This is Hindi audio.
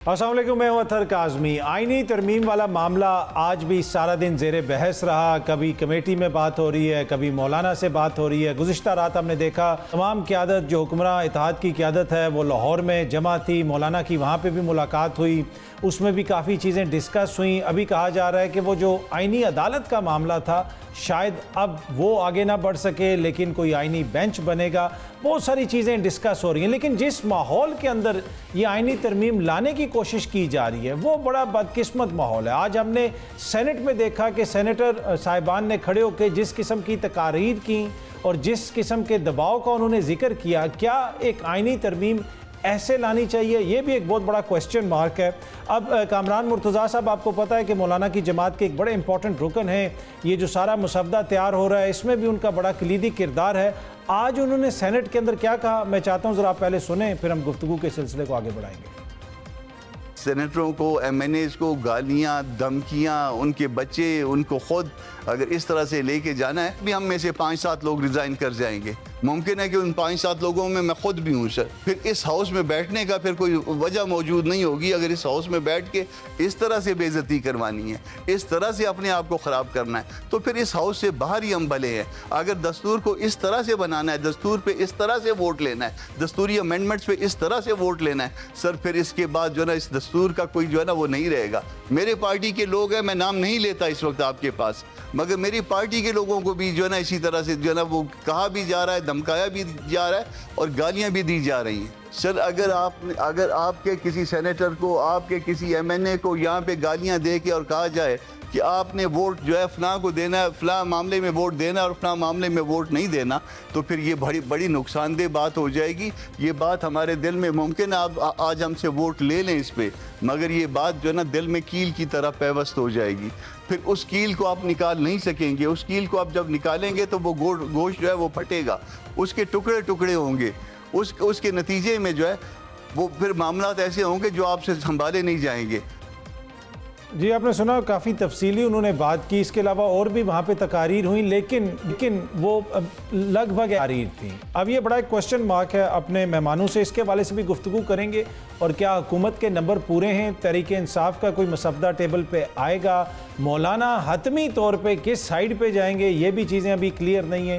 अस्सलाम वालेकुम, मैं हूं अतहर काज़मी। आईनी तरमीम वाला मामला आज भी सारा दिन ज़ेरे बहस रहा। कभी कमेटी में बात हो रही है, कभी मौलाना से बात हो रही है। गुज़िश्ता रात हमने देखा तमाम क़यादत जो हुक्मरान इत्तेहाद की क़यादत है वो लाहौर में जमा थी। मौलाना की वहाँ पर भी मुलाकात हुई, उसमें भी काफ़ी चीज़ें डिस्कस हुई। अभी कहा जा रहा है कि वो जो आईनी अदालत का मामला था शायद अब वो आगे ना बढ़ सके, लेकिन कोई आईनी बेंच बनेगा। बहुत सारी चीज़ें डिस्कस हो रही हैं, लेकिन जिस माहौल के अंदर ये आईनी तरमीम लाने की कोशिश की जा रही है वो बड़ा बदकिस्मत माहौल है। आज हमने सेनेट में देखा कि सेनेटर साहिबान ने खड़े होकर जिस किस्म की तकारीर की और जिस किस्म के दबाव का उन्होंने जिक्र किया, क्या एक आईनी तरमीम ऐसे लानी चाहिए, ये भी एक बहुत बड़ा क्वेश्चन मार्क है। अब कामरान मुर्तज़ा साहब, आपको पता है कि मौलाना की जमात के एक बड़े इंपॉर्टेंट रुकन हैं। ये जो सारा मुसवदा तैयार हो रहा है इसमें भी उनका बड़ा कलीदी किरदार है। आज उन्होंने सेनेट के अंदर क्या कहा, मैं चाहता हूँ ज़रा आप पहले सुने, फिर हम गुफ्तगू के सिलसिले को आगे बढ़ाएंगे। सेनेटरों को, एमएनएज़ को गालियाँ, धमकियाँ, उनके बच्चे, उनको खुद अगर इस तरह से लेके जाना है, भी हम में से 5-7 लोग रिज़ाइन कर जाएंगे। मुमकिन है कि उन 5-7 लोगों में मैं खुद भी हूँ सर। फिर इस हाउस में बैठने का फिर कोई वजह मौजूद नहीं होगी। अगर इस हाउस में बैठ के इस तरह से बेइज्जती करवानी है, इस तरह से अपने आप को ख़राब करना है, तो फिर इस हाउस से बाहर ही हम भले हैं। अगर दस्तूर को इस तरह से बनाना है, दस्तूर पे इस तरह से वोट लेना है, दस्तूरी अमेंडमेंट्स पे इस तरह से वोट लेना है सर, फिर इसके बाद जो है ना इस दस्तूर का कोई जो है ना वो नहीं रहेगा। मेरे पार्टी के लोग हैं, मैं नाम नहीं लेता इस वक्त आपके पास, मगर मेरी पार्टी के लोगों को भी जो है ना इसी तरह से जो है ना वो कहा भी जा रहा है, धमकाया भी जा रहा है और गालियां भी दी जा रही हैं। सर अगर आपके किसी सेनेटर को, आपके किसी एमएनए को यहाँ पे गालियां दे के और कहा जाए कि आपने वोट जो है फलां को देना है, फलां मामले में वोट देना और फलां मामले में वोट नहीं देना, तो फिर ये बड़ी नुकसानदेह बात हो जाएगी। ये बात हमारे दिल में, मुमकिन है आप आज हमसे वोट ले लें इस पर, मगर ये बात जो है ना दिल में कील की तरह पैवस्त हो जाएगी। फिर उस कील को आप निकाल नहीं सकेंगे। उस कील को आप जब निकालेंगे तो वो गोश्त जो है वो फटेगा, उसके टुकड़े टुकड़े होंगे। उसके नतीजे में जो है वो फिर मामला ऐसे होंगे जो आपसे संभाले नहीं जाएंगे। जी, आपने सुना, काफ़ी तफसीली उन्होंने बात की। इसके अलावा और भी वहाँ पे तकारीर हुई, लेकिन वो लगभग तकारीर थी। अब ये बड़ा एक क्वेश्चन मार्क है। अपने मेहमानों से इसके हवाले से भी गुफ्तगू करेंगे और क्या हुकूमत के नंबर पूरे हैं, तहरीक इंसाफ का कोई मसवदा टेबल पे आएगा, मौलाना हतमी तौर पे किस साइड पे जाएंगे, ये भी चीज़ें अभी क्लियर नहीं हैं।